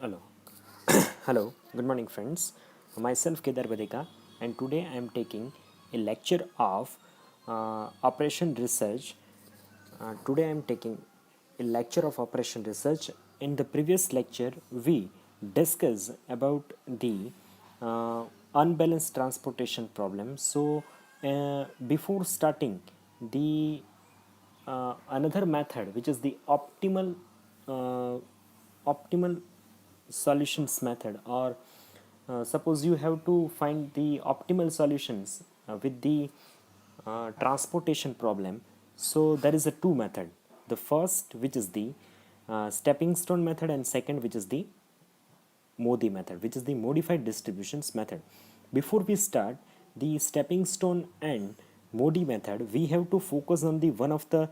Hello. Hello, good morning, friends. Myself Kedar Badeka, and today I am taking a lecture of Operation Research. Today I am taking a lecture of Operation Research. In the previous lecture, we discussed about the unbalanced transportation problem. So, before starting the another method, which is the uh, optimal solutions method, or suppose you have to find the optimal solutions with the transportation problem. So there is a two method, the first which is the stepping stone method, and second which is the Modi method, which is the modified distributions method. Before we start the stepping stone and Modi method, we have to focus on the one of the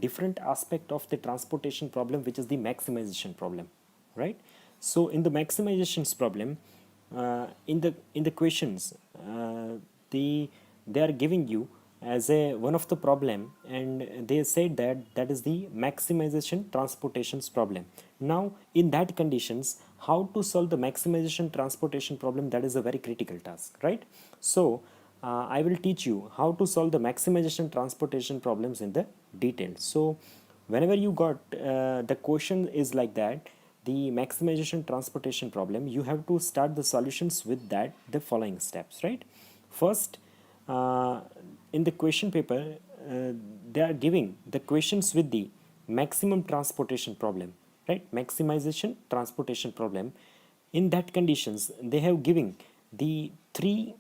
different aspect of the transportation problem, which is the maximization problem, right? So in the maximizations problem, in the questions, the they are giving you as a one of the problem, and they said that that is the maximization transportations problem. Now in that conditions, how to solve the maximization transportation problem, that is a very critical task, right? So I will teach you how to solve the maximization transportation problems in the detail. So whenever you got the question is like that, the maximization transportation problem, you have to start the solutions with that the following steps, right? First, uh, in the question paper, they are giving the questions with the maximum transportation problem, right? Maximization transportation problem. In that conditions, they have given the three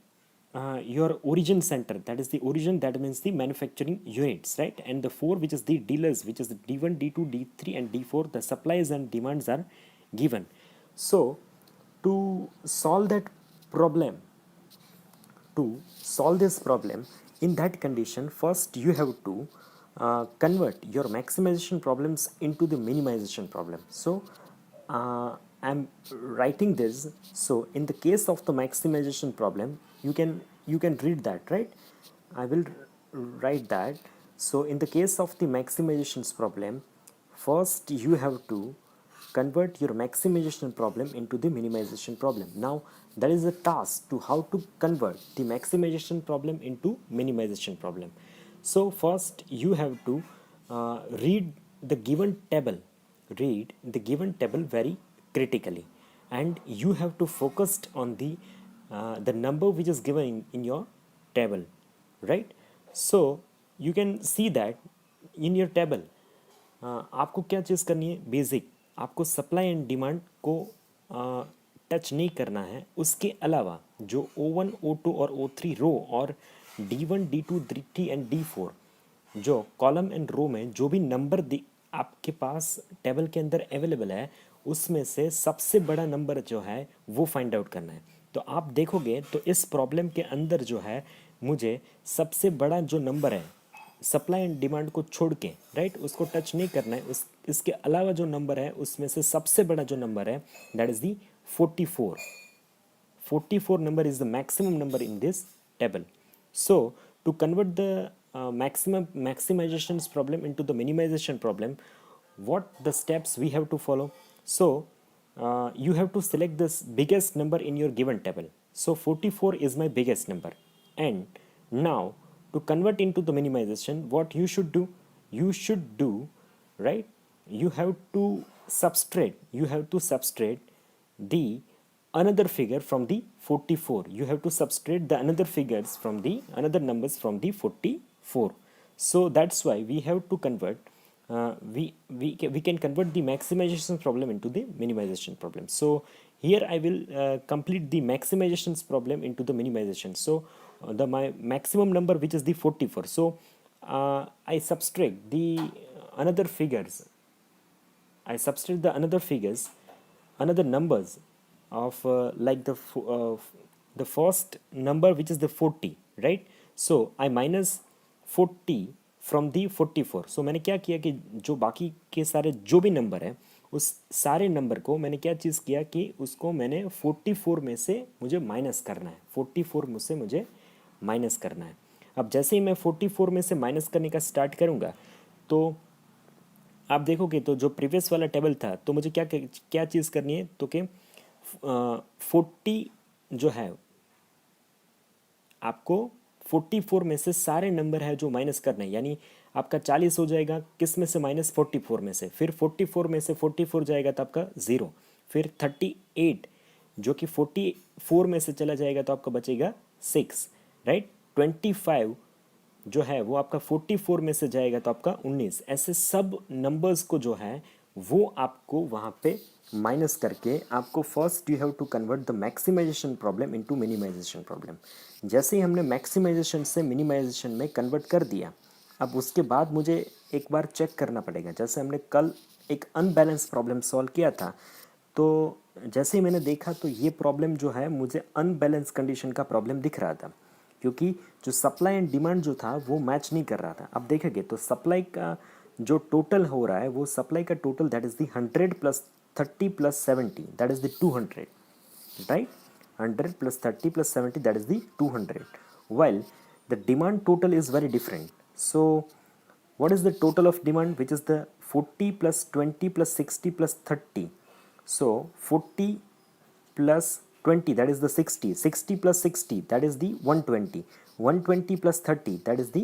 your origin center, that is the origin, that means the manufacturing units, right? And the four, which is the dealers, which is the D1, D2, D3 and D4, the supplies and demands are given. So to solve that problem, to solve this problem, in that condition, first you have to convert your maximization problems into the minimization problem. So I'm writing this. So in the case of the maximization problem, you can read that, right? I will write that. So in the case of the maximizations problem, first you have to convert your maximization problem into the minimization problem. Now that is a task to how to convert the maximization problem into minimization problem. So first you have to read the given table, read the given table very critically, and you have to focus on the number which is given in your table, right? So you can see that in your table, आपको क्या चीज़ करनी है, basic आपको supply and demand को touch नहीं करना है। उसके अलावा जो O1 O2 और O3 रो और D1 D2 D3 and D4 जो कॉलम एंड रो में जो भी नंबर आपके पास टेबल के अंदर अवेलेबल है, उसमें से सबसे बड़ा नंबर जो है वो फाइंड आउट करना है। तो आप देखोगे तो इस प्रॉब्लम के अंदर जो है, मुझे सबसे बड़ा जो नंबर है सप्लाई एंड डिमांड को छोड़ के, राइट, उसको टच नहीं करना है। उस इसके अलावा जो नंबर है उसमें से सबसे बड़ा जो नंबर है, that is the 44। 44 number is the maximum number in this table. So to convert the maximizations problem into the minimization problem, what the steps we have to follow? So you have to select this biggest number in your given table. So 44 is my biggest number, and now to convert into the minimization, what you should do, you should do, right, you have to subtract the another figure from the 44. You have to subtract the another figures from the another numbers from the 44. So that's why we have to convert, we can convert the maximization problem into the minimization problem. So here I will complete the maximizations problem into the minimization. So the my maximum number, which is the 44. So I subtract the another figures, I subtract the another figures, another numbers of like the first number, which is the 40, right? So I minus 40 from the 44. So मैंने क्या किया कि जो बाकी के सारे जो भी नंबर है, उस सारे नंबर को मैंने क्या चीज़ किया कि उसको मैंने 44 में से मुझे माइनस करना है, 44 में से मुझे माइनस करना है। अब जैसे ही मैं 44 में से माइनस करने का स्टार्ट करूँगा, तो आप देखोगे तो जो प्रीवियस वाला टेबल था, तो मुझे क्या क्या चीज़ करनी है, तो कि 40 जो है आपको 44 में से सारे नंबर है जो माइनस करना है, यानी आपका 40 हो जाएगा किस में से, -44 में से, फिर 44 में से 44 जाएगा तो आपका 0, फिर 38 जो कि 44 में से चला जाएगा तो आपका बचेगा 6, राइट। 25 जो है वो आपका 44 में से जाएगा तो आपका 19। ऐसे सब नंबर्स को जो है वो आपको वहाँ पे माइनस करके आपको first you have to convert the maximization problem into minimization problem. जैसे ही हमने मैक्सिमाइजेशन से मिनिमाइजेशन में कन्वर्ट कर दिया, अब उसके बाद मुझे एक बार चेक करना पड़ेगा। जैसे हमने कल एक अनबैलेंस प्रॉब्लम सॉल्व किया था, तो जैसे ही मैंने देखा तो ये प्रॉब्लम जो है मुझे अनबैलेंस कंडीशन का प्रॉब्लम दिख रहा था, क्योंकि जो सप्लाई एंड डिमांड जो था वो मैच नहीं कर रहा था। अब देखेंगे तो सप्लाई का जो टोटल हो रहा है वो सप्लाई का total that is the 100 + 30 + 70 that is the 200, right? 100 + 30 + 70 that is the 200, while the demand total is very different. So what is the total of demand, which is the 40 + 20 + 60 + 30? So 40 plus 20 that is the 60, 60 plus 60 that is the 120, 120 plus 30 that is the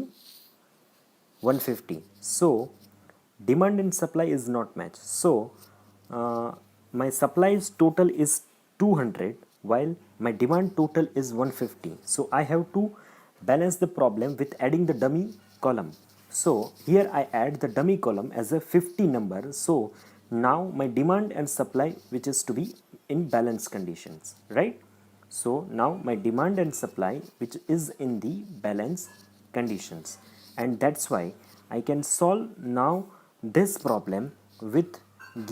150. So demand and supply is not matched. So my supply's total is 200 while my demand total is 150. So I have to balance the problem with adding the dummy column. So here I add the dummy column as a 50 number. So now my demand and supply which is to be in balance conditions, right? So now my demand and supply which is in the balance conditions, and that's why I can solve now this problem with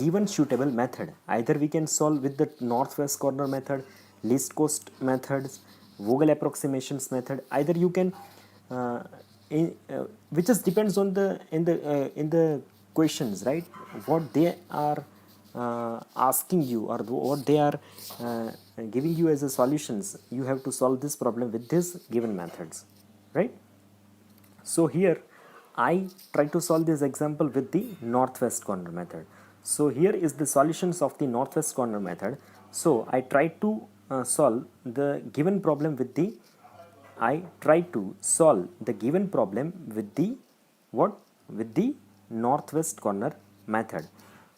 given suitable method. Either we can solve with the northwest corner method, least cost methods, Vogel approximations method. Either you can uh, which just depends on the in the questions, right? What they are asking you, or what they are giving you as a solutions, you have to solve this problem with these given methods, right? So here I try to solve this example with the northwest corner method. So here is the solutions of the northwest corner method. So I try to solve the given problem with the what, with the northwest corner method.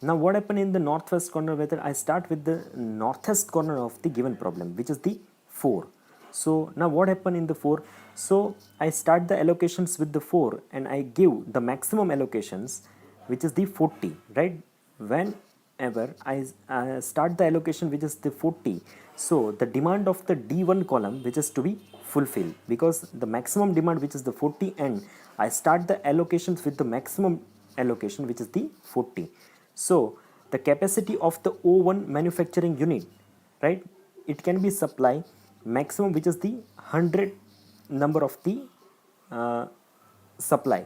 Now what happened in the northwest corner method, I start with the northwest corner of the given problem, which is the 4. So now what happened in the 4, so I start the allocations with the 4 and I give the maximum allocations, which is the 40, right? Whenever I start the allocation which is the 40, so the demand of the D1 column which is to be fulfilled, because the maximum demand which is the 40, and I start the allocations with the maximum allocation which is the 40. So the capacity of the O1 manufacturing unit, right, it can be supply maximum which is the 100 number of the supply.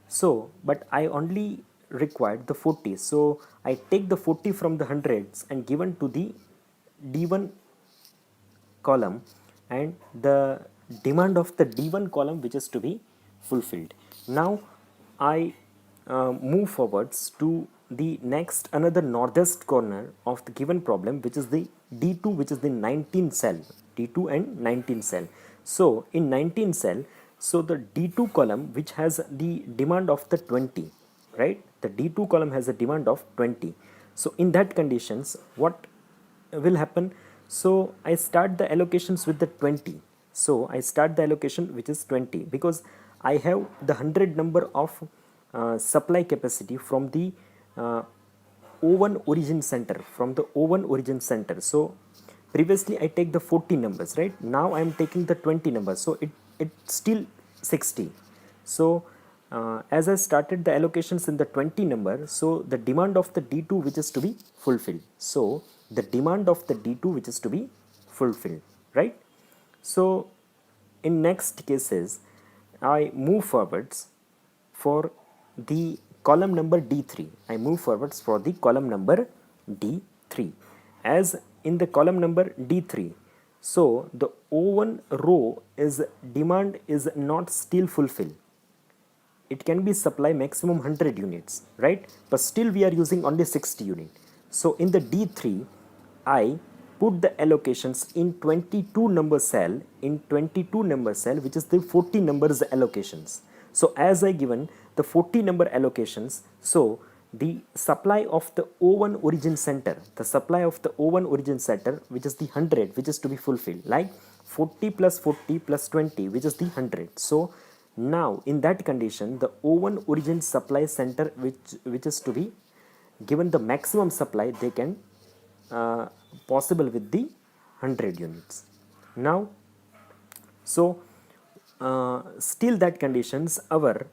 So but I only required the 40, so I take the 40 from the hundreds and given to the D1 column, and the demand of the D1 column which is to be fulfilled. Now I move forwards to the next another northwest corner of the given problem, which is the D2, which is the 19 cell, D2 and 19 cell. So in 19 cell, so the D2 column which has the demand of the 20, right? The D2 column has a demand of 20. So in that conditions, what will happen? So I start the allocations with the 20. So I start the allocation which is 20 because I have the 100 number of supply capacity from the O1 origin center, So previously I take the 40 numbers, right? Now I am taking the 20 numbers, so it's still 60. So as I started the allocations in the 20 number, so the demand of the D2 which is to be fulfilled. So the demand of the D2 which is to be fulfilled, right? So in next cases, I move forwards for the column number D3. I move forwards for the column number D3. As in the column number D3, so the O1 row is demand is not still fulfilled. it can be supply maximum 100 units, right? But still we are using only 60 unit. So in the D3, I put the allocations in 22 number cell, which is the 40 numbers allocations. So as I given the 40 number allocations, so the supply of the O1 origin center, which is the 100, which is to be fulfilled, like 40 plus 40 plus 20, which is the 100. So now in that condition, the O1 origin supply center, which is to be given the maximum supply, they can possible with the 100 units. Now, so still that conditions, our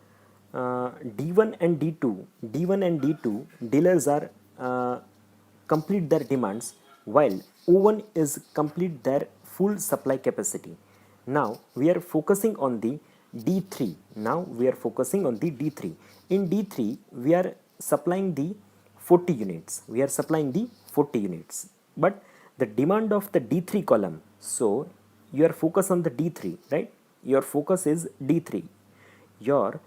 D1 and D2 dealers are complete their demands, while O1 is complete their full supply capacity. Now we are focusing on the D3. In D3 we are supplying the 40 units. But the demand of the D3 column, so your focus on the D3, right? Your focus is D3. Your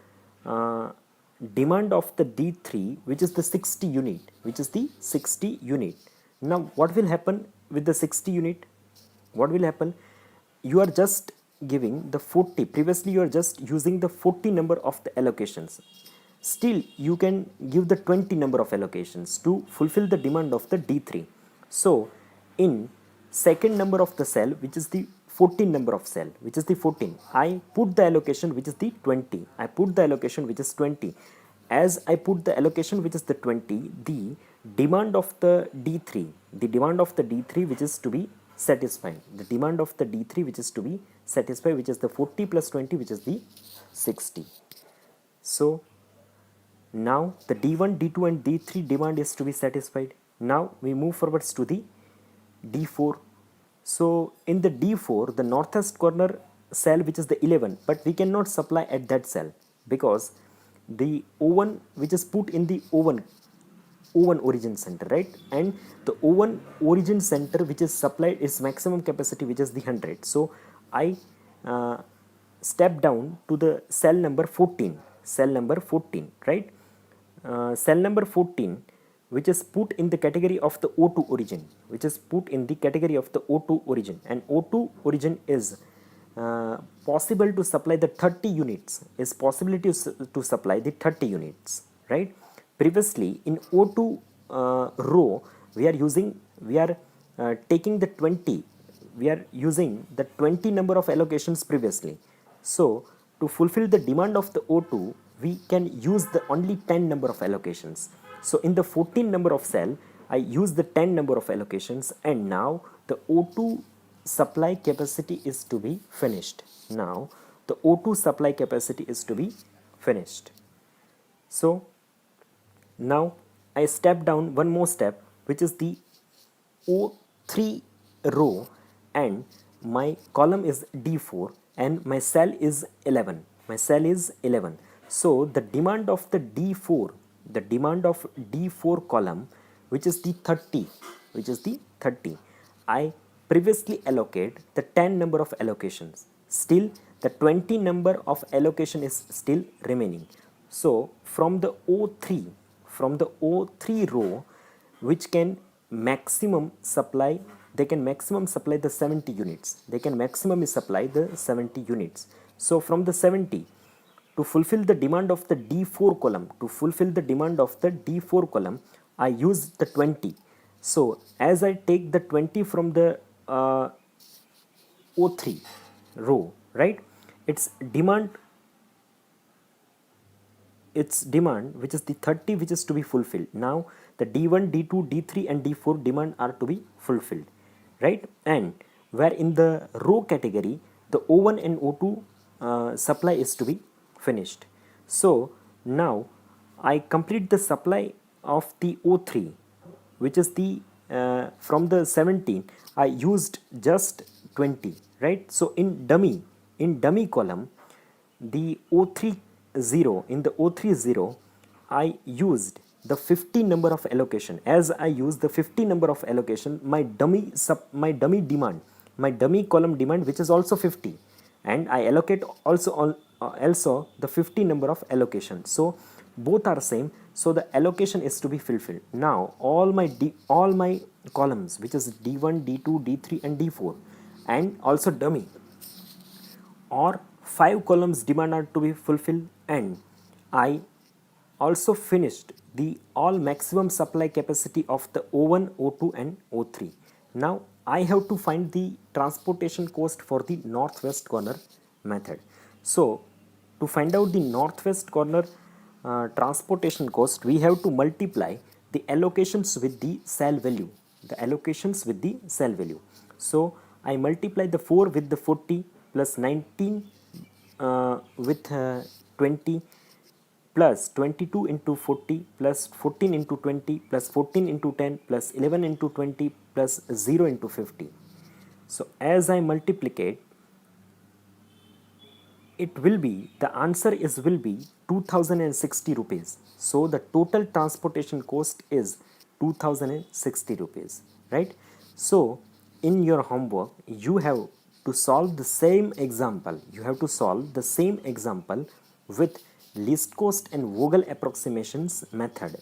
demand of the D3, which is the 60 unit, Now what will happen with the 60 unit? What will happen? You are just giving the 40. Previously you are just using the 40 number of the allocations. Still you can give the 20 number of allocations to fulfill the demand of the D3. So in second number of the cell, which is the 14 number of cell, I put the allocation which is the 20. As I put the allocation which is the 20, the demand of the D3, which is to be satisfied, which is the 40 plus 20, which is the 60. So now the D1, D2 and D3 demand is to be satisfied. Now we move forwards to the D4. So in the D4, the northeast corner cell, which is the 11, but we cannot supply at that cell because the O1 which is put in the O1 origin center, right? And the O1 origin center which is supplied its maximum capacity, which is the 100. So I step down to the cell number 14, right? Cell number 14, which is put in the category of the O2 origin, and O2 origin is possible to supply the 30 units, to supply the 30 units, right? Previously in O2 row, we are taking the 20, we are using the 20 number of allocations previously. So to fulfill the demand of the O2, we can use the only 10 number of allocations. So in the 14 number of cell, I use the 10 number of allocations, and now the O2 supply capacity is to be finished. So now I step down one more step, which is the O3 row, and my column is D4 and my cell is 11. So the demand of the D4, column, which is the 30, I previously allocate the 10 number of allocations. Still the 20 number of allocation is still remaining. So from the O3 row, which can maximum supply, the 70 units. So from the 70, to fulfill the demand of the D4 column, I use the 20. So as I take the 20 from the O3 row, right, its demand, which is the 30, which is to be fulfilled. Now the D1, D2, D3 and D4 demand are to be fulfilled, right? And where in the row category, the O1 and O2 supply is to be finished. So now I complete the supply of the O3, which is the from the 17, I used just 20, right? So in dummy column, the O3 0, I used the 50 number of allocation. As I use the 50 number of allocation, my dummy column demand, which is also 50, and I allocate also on also the 50 number of allocation. So both are same, so the allocation is to be fulfilled. Now all my columns, which is d1, d2, d3 and d4, and also dummy, or 5 columns demand are to be fulfilled, and I also finished the all maximum supply capacity of the O1, O2 and O3. Now I have to find the transportation cost for the northwest corner method. So to find out the northwest corner transportation cost, we have to multiply the allocations with the cell value. So I multiply the 4 with the 40 plus 19 with 20 plus 22 into 40 plus 14 into 20 plus 14 into 10 plus 11 into 20 plus 0 into 50. So as I multiplicate, it will be, the answer will be 2060 rupees. So the total transportation cost is 2060 rupees, right? So in your homework, you have to solve the same example. With least cost and Vogel approximations method.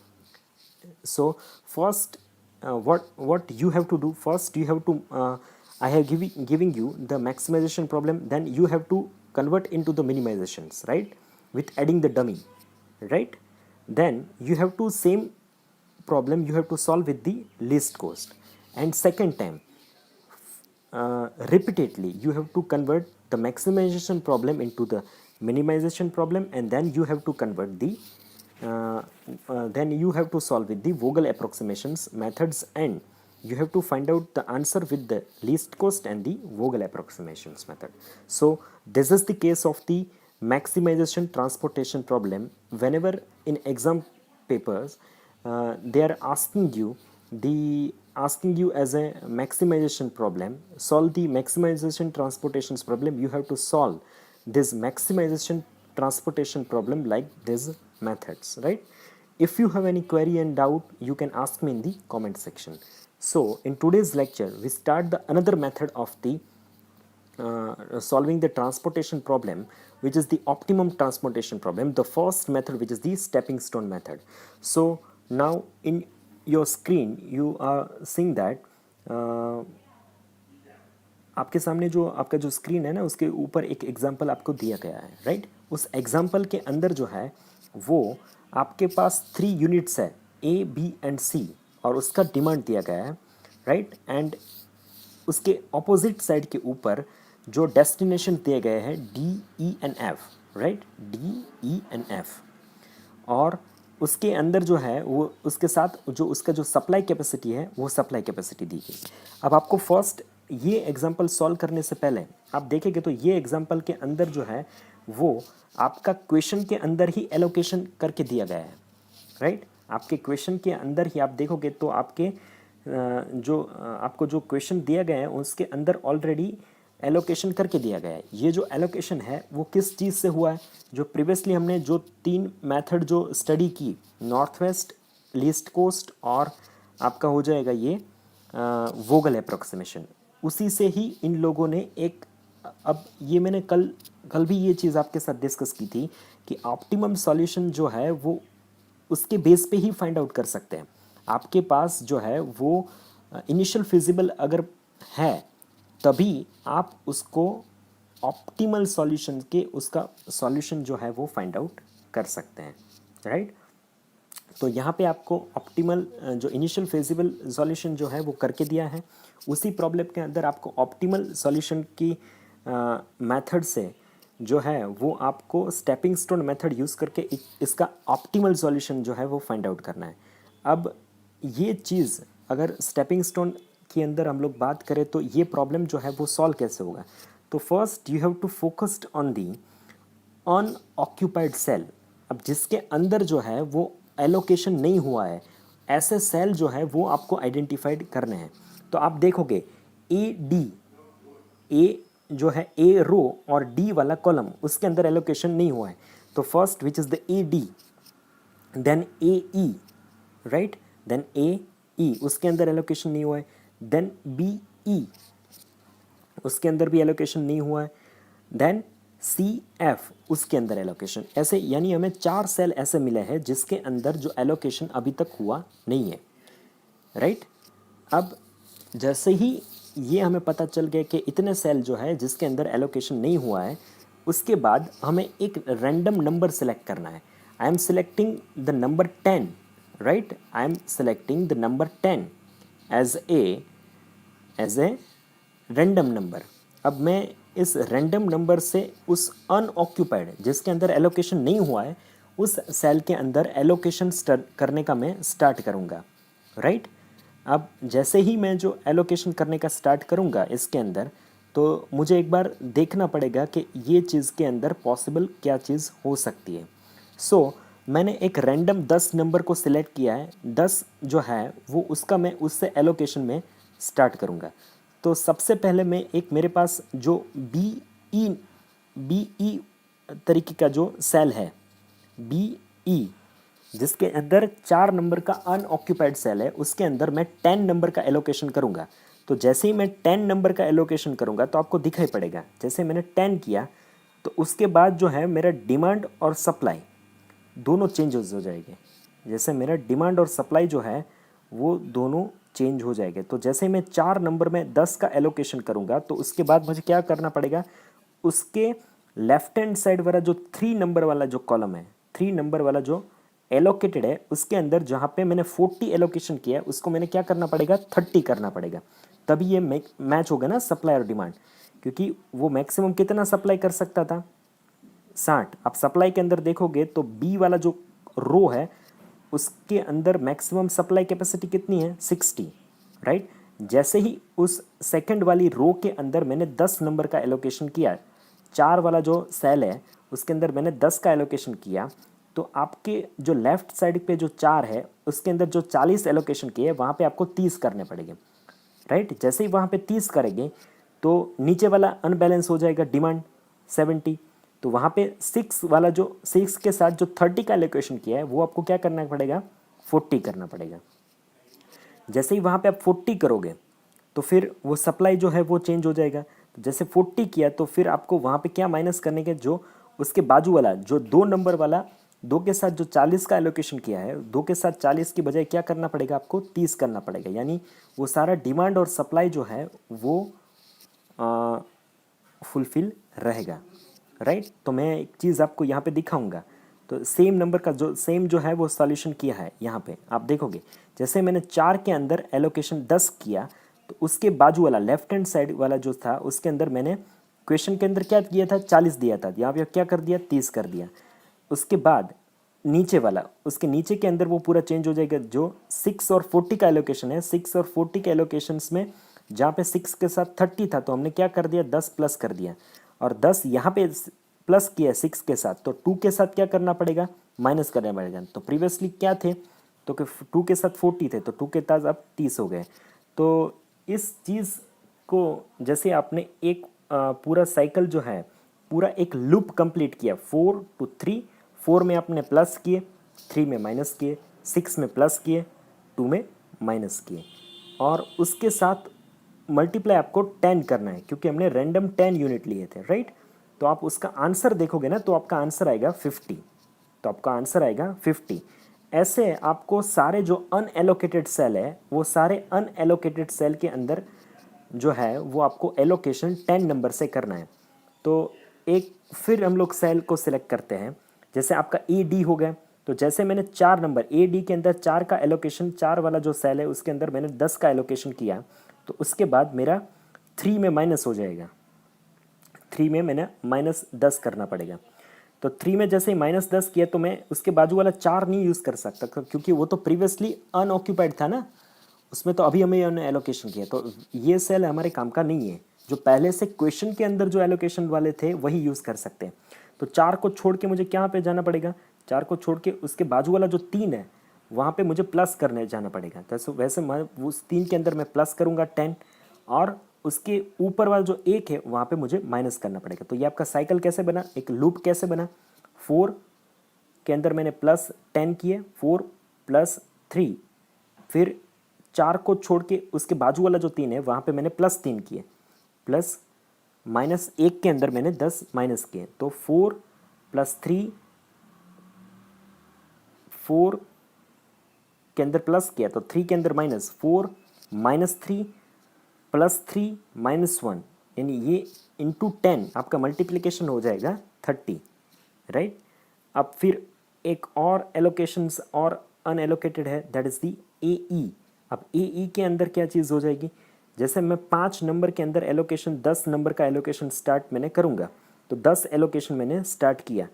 So first, what you have to do, first you have to I have giving you the maximization problem, then you have to convert into the minimizations, right, with adding the dummy, right? Then you have to same problem you have to solve with the least cost, and second time repeatedly you have to convert the maximization problem into the minimization problem, and then you have to convert the then you have to solve with the Vogel approximations methods, and you have to find out the answer with the least cost and the Vogel approximations method. So this is the case of the maximization transportation problem. Whenever in exam papers they are asking you as a maximization problem, solve the maximization transportations problem, you have to solve this maximization transportation problem like these methods, right? If you have any query and doubt, you can ask me in the comment section. So in today's lecture, we start the another method of the solving the transportation problem, which is the optimum transportation problem, the first method, which is the stepping stone method. So now in your screen you are seeing that आपके सामने जो आपका जो screen है ना, उसके ऊपर एक एग्जाम्पल आपको दिया गया है, राइट? उस एग्जाम्पल के अंदर जो है वो आपके पास 3 यूनिट्स है, ए बी एंड सी, और उसका डिमांड दिया गया है, राइट? एंड उसके ऑपोजिट साइड के ऊपर जो डेस्टिनेशन दिए गए हैं D E and F, right? D E and F, और उसके अंदर जो है वो उसके साथ जो उसका जो सप्लाई कैपेसिटी है वो सप्लाई कैपेसिटी दी गई। अब आपको फर्स्ट ये एग्जांपल सॉल्व करने से पहले आप देखेंगे तो ये एग्जांपल के अंदर जो है वो आपका क्वेश्चन के अंदर ही एलोकेशन करके दिया गया है, राइट? आपके क्वेश्चन के अंदर ही आप देखोगे तो आपके आपको जो क्वेश्चन दिया गया है उसके अंदर ऑलरेडी एलोकेशन करके दिया गया है। ये जो एलोकेशन है वो किस चीज़ से हुआ है? जो प्रीवियसली हमने जो 3 मेथड जो स्टडी की, नॉर्थ वेस्ट, लीस्ट कोस्ट और आपका हो जाएगा ये वोगल अप्रोक्सीमेशन, उसी से ही इन लोगों ने एक, अब ये मैंने कल भी ये चीज़ आपके साथ डिस्कस की थी कि ऑप्टिमम सॉल्यूशन जो है वो उसके बेस पे ही फाइंड आउट कर सकते हैं। आपके पास जो है वो इनिशियल फिजिबल अगर है तभी आप उसको ऑप्टिमल सॉल्यूशन के उसका सॉल्यूशन जो है वो फाइंड आउट कर सकते हैं, राइट? तो यहाँ पे आपको ऑप्टिमल जो इनिशियल फिजिबल सॉल्यूशन जो है वो करके दिया है। उसी प्रॉब्लम के अंदर आपको ऑप्टिमल सॉल्यूशन की मेथड से जो है वो आपको स्टेपिंग स्टोन मेथड यूज़ करके इसका ऑप्टिमल सॉल्यूशन जो है वो फाइंड आउट करना है। अब ये चीज़ अगर स्टेपिंग स्टोन के अंदर हम लोग बात करें तो ये प्रॉब्लम जो है वो सॉल्व कैसे होगा? तो first you have to focused on the unoccupied cell. अब जिसके अंदर जो है वो एलोकेशन नहीं हुआ है, ऐसे सेल जो है वो आपको आइडेंटिफाइड करने हैं। तो आप देखोगे ए जो है ए रो और डी वाला कॉलम उसके अंदर एलोकेशन नहीं हुआ है। तो first which is the A D, then A E, right? Then A E उसके अंदर एलोकेशन नहीं हुआ है। देन बी ई उसके अंदर भी एलोकेशन नहीं हुआ है। देन CF उसके अंदर एलोकेशन, ऐसे यानी हमें 4 सेल ऐसे मिले हैं जिसके अंदर जो एलोकेशन अभी तक हुआ नहीं है, राइट। अब जैसे ही ये हमें पता चल गया कि इतने सेल जो है जिसके अंदर एलोकेशन नहीं हुआ है, उसके बाद हमें एक रैंडम नंबर सेलेक्ट करना है। I am selecting the number 10, right, I am selecting the number 10 as a random number. अब मैं इस रैंडम नंबर से उस अनऑक्यूपाइड जिसके अंदर एलोकेशन नहीं हुआ है उस सेल के अंदर एलोकेशन करने का मैं स्टार्ट करूँगा, राइट। अब जैसे ही मैं जो एलोकेशन करने का स्टार्ट करूँगा इसके अंदर, तो मुझे एक बार देखना पड़ेगा कि ये चीज़ के अंदर पॉसिबल क्या चीज़ हो सकती है। सो मैंने एक रैंडम 10 नंबर को सिलेक्ट किया है, 10 जो है वो उसका मैं उससे एलोकेशन में स्टार्ट करूँगा। तो सबसे पहले मैं एक मेरे पास जो बी ई तरीके का जो सेल है, BE, जिसके अंदर 4 नंबर का अनऑक्यूपाइड सेल है, उसके अंदर मैं 10 नंबर का एलोकेशन करूँगा। तो जैसे ही मैं 10 नंबर का एलोकेशन करूँगा तो आपको दिखाई पड़ेगा, जैसे मैंने 10 किया तो उसके बाद जो है मेरा डिमांड और सप्लाई दोनों चेंजेस हो जाएंगे। जैसे मेरा डिमांड और सप्लाई जो है वो दोनों चेंज हो जाएंगे। तो जैसे मैं 4 नंबर में 10 का एलोकेशन करूँगा तो उसके बाद मुझे क्या करना पड़ेगा, उसके लेफ्ट हैंड साइड वाला जो 3 नंबर वाला जो कॉलम है, 3 नंबर वाला जो एलोकेटेड है, उसके अंदर जहाँ पे मैंने 40 एलोकेशन किया है उसको मैंने क्या करना पड़ेगा, 30 करना पड़ेगा। तभी ये मैच होगा ना सप्लाई और डिमांड, क्योंकि वो मैक्सिमम कितना सप्लाई कर सकता था, 60। आप सप्लाई के अंदर देखोगे तो बी वाला जो रो है उसके अंदर मैक्सिमम सप्लाई कैपेसिटी कितनी है, 60, राइट। जैसे ही उस सेकंड वाली रो के अंदर मैंने 10 नंबर का एलोकेशन किया, 4 वाला जो सेल है उसके अंदर मैंने 10 का एलोकेशन किया, तो आपके जो लेफ्ट साइड पे जो 4 है उसके अंदर जो 40 एलोकेशन किए वहाँ पे आपको 30 करने पड़ेंगे, राइट। जैसे ही वहाँ पे 30 करेंगे तो नीचे वाला अनबैलेंस हो जाएगा, डिमांड 70। तो वहाँ पे 6 वाला जो 6 के साथ जो 30 का एलोकेशन किया है वो आपको क्या करना पड़ेगा, 40 करना पड़ेगा। जैसे ही वहाँ पे आप 40 करोगे तो फिर वो सप्लाई जो है वो चेंज हो जाएगा। तो जैसे 40 किया तो फिर आपको वहाँ पे क्या माइनस करने के, जो उसके बाजू वाला जो 2 नंबर वाला 2 के साथ जो 40 का एलोकेशन किया है, 2 के साथ 40 की बजाय क्या करना पड़ेगा, आपको 30 करना पड़ेगा। यानी वो सारा डिमांड और सप्लाई जो है वो फुलफिल रहेगा, राइट। तो मैं एक चीज़ आपको यहाँ पे दिखाऊंगा। तो सेम नंबर का जो है वो सॉल्यूशन किया है यहाँ पे आप देखोगे। जैसे मैंने 4 के अंदर एलोकेशन 10 किया तो उसके बाजू वाला लेफ्ट हैंड साइड वाला जो था उसके अंदर मैंने क्वेश्चन के अंदर क्या किया था, 40 दिया था, यहाँ पे क्या कर दिया, 30 कर दिया। उसके बाद नीचे वाला, उसके नीचे के अंदर वो पूरा चेंज हो जाएगा। जो 6 और 40 का एलोकेशन है, 6 और 40 के एलोकेशंस में जहाँ पे 6 के साथ 30 था तो हमने क्या कर दिया, 10 प्लस कर दिया, और 10 यहाँ पे प्लस किया 6 के साथ, तो 2 के साथ क्या करना पड़ेगा, माइनस करना पड़ेगा। तो प्रीवियसली क्या थे, तो 2 के साथ 40 थे, तो 2 के साथ अब 30 हो गए। तो इस चीज़ को जैसे आपने एक पूरा साइकिल जो है पूरा एक लूप कंप्लीट किया, 4 to 3, 4 में आपने प्लस किए, 3 में माइनस किए, 6 में प्लस किए, 2 में माइनस किए, और उसके साथ मल्टीप्लाई आपको 10 करना है क्योंकि हमने रैंडम 10 यूनिट लिए थे, राइट। तो आप उसका आंसर देखोगे ना तो आपका आंसर आएगा 50। तो आपका आंसर आएगा 50। ऐसे आपको सारे जो अनएलोकेटेड सेल है वो सारे अनएलोकेटेड सेल के अंदर जो है वो आपको एलोकेशन 10 नंबर से करना है। तो एक फिर हम लोग सेल को सिलेक्ट करते हैं, जैसे आपका AD हो गया। तो जैसे मैंने 4 नंबर AD के अंदर 4 का एलोकेशन, 4 वाला जो सेल है उसके अंदर मैंने 10 का एलोकेशन किया, तो उसके बाद मेरा 3 में माइनस हो जाएगा, 3 में मैंने -10 करना पड़ेगा। तो 3 में जैसे ही -10 किया तो मैं उसके बाजू वाला 4 नहीं यूज़ कर सकता क्योंकि वो तो प्रीवियसली अनऑक्यूपाइड था ना, उसमें तो अभी हमें एलोकेशन किया, तो ये सेल हमारे काम का नहीं है। जो पहले से क्वेश्चन के अंदर जो एलोकेशन वाले थे वही यूज़ कर सकते हैं। तो 4 को छोड़ के मुझे क्या पे जाना पड़ेगा, 4 को छोड़ के उसके बाजू वाला जो 3 है वहाँ पे मुझे प्लस करने जाना पड़ेगा। तो वैसे मैं उस 3 के अंदर मैं प्लस करूँगा 10, और उसके ऊपर वाला जो 1 है वहाँ पे मुझे माइनस करना पड़ेगा। तो ये आपका साइकिल कैसे बना, एक लूप कैसे बना, 4 के अंदर मैंने प्लस 10 किए, 4 + 3, फिर 4 को छोड़ के उसके बाजू वाला जो 3 है वहाँ पे मैंने +3 किए, माइनस 1 के अंदर मैंने 10 माइनस किए, तो 4 + 3, 4 के अंदर प्लस किया तो 3 के अंदर माइनस, 4 -3 +3 -1, यानी ये इंटू 10 आपका मल्टीप्लिकेशन हो जाएगा 30, राइट। अब फिर एक और एलोकेशंस और अनएलोकेटेड है, दैट इज़ दी AE। अब AE के अंदर क्या चीज़ हो जाएगी, जैसे मैं 5 नंबर के अंदर एलोकेशन 10 नंबर का एलोकेशन स्टार्ट मैंने करूँगा, तो 10 एलोकेशन मैंने स्टार्ट किया,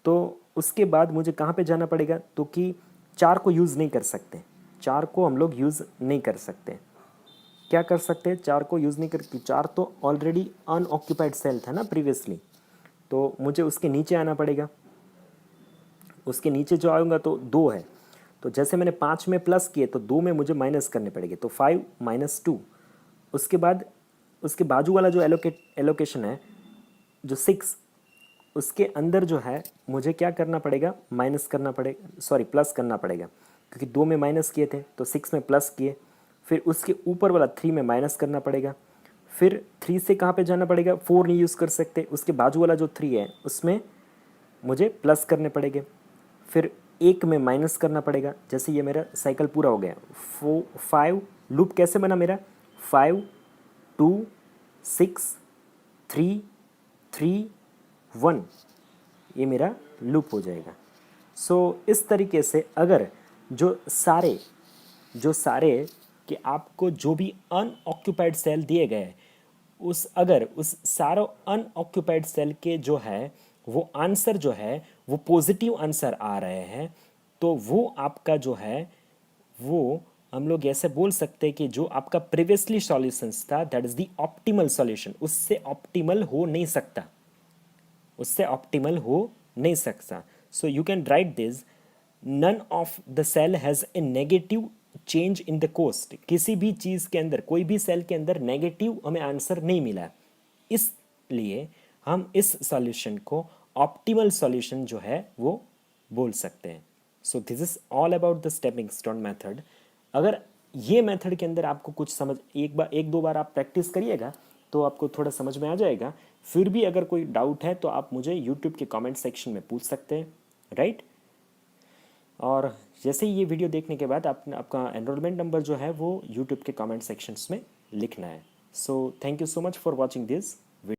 तो उसके बाद मुझे कहाँ पे जाना पड़ेगा, तो कि 4 को यूज़ नहीं कर सकते, 4 को हम लोग यूज़ नहीं कर सकते। क्या कर सकते हैं, 4 को यूज़ नहीं कर, 4 तो ऑलरेडी अनऑक्यूपाइड सेल था ना प्रीवियसली, तो मुझे उसके नीचे आना पड़ेगा। उसके नीचे जो आऊँगा तो 2 है, तो जैसे मैंने 5 में प्लस किए तो 2 में मुझे माइनस करने पड़ेंगे, तो 5 - 2। उसके बाद उसके बाजू वाला जो एलोकेशन है जो 6, उसके अंदर जो है मुझे क्या करना पड़ेगा, माइनस करना पड़ेगा, सॉरी प्लस करना पड़ेगा, क्योंकि 2 में माइनस किए थे तो 6 में प्लस किए। फिर उसके ऊपर वाला 3 में माइनस करना पड़ेगा। फिर 3 से कहाँ पे जाना पड़ेगा, 4 नहीं यूज़ कर सकते, उसके बाजू वाला जो 3 है उसमें मुझे प्लस करने पड़ेंगे। फिर 1 में माइनस करना पड़ेगा। जैसे ये मेरा साइकिल पूरा हो गया, 5 लूप कैसे बना मेरा, 5 2 6 3 3 1, ये मेरा लूप हो जाएगा। सो इस तरीके से अगर जो सारे कि आपको जो भी अनऑक्यूपाइड सेल दिए गए, अगर उस सारों अनऑक्यूपाइड सेल के जो है वो आंसर जो है वो पॉजिटिव आंसर आ रहे हैं, तो वो आपका जो है वो हम लोग ऐसे बोल सकते हैं कि जो आपका प्रीवियसली सॉल्यूशंस था that is the optimal solution, उससे ऑप्टिमल हो नहीं सकता, उससे ऑप्टिमल हो नहीं सकता। So you can write this, none of the cell has a negative change in the cost. किसी भी चीज़ के अंदर, कोई भी सेल के अंदर नेगेटिव हमें आंसर नहीं मिला, इसलिए हम इस सॉल्यूशन को ऑप्टिमल सॉल्यूशन जो है वो बोल सकते हैं। So this is all about the stepping stone method. अगर ये मेथड के अंदर आपको कुछ समझ, एक दो बार आप प्रैक्टिस करिएगा तो आपको थोड़ा समझ में आ जाएगा। फिर भी अगर कोई डाउट है तो आप मुझे यूट्यूब के कमेंट सेक्शन में पूछ सकते हैं, राइट। और जैसे ही ये वीडियो देखने के बाद आपका एनरोलमेंट नंबर जो है वो यूट्यूब के कमेंट सेक्शंस में लिखना है। So thank you so much for watching this.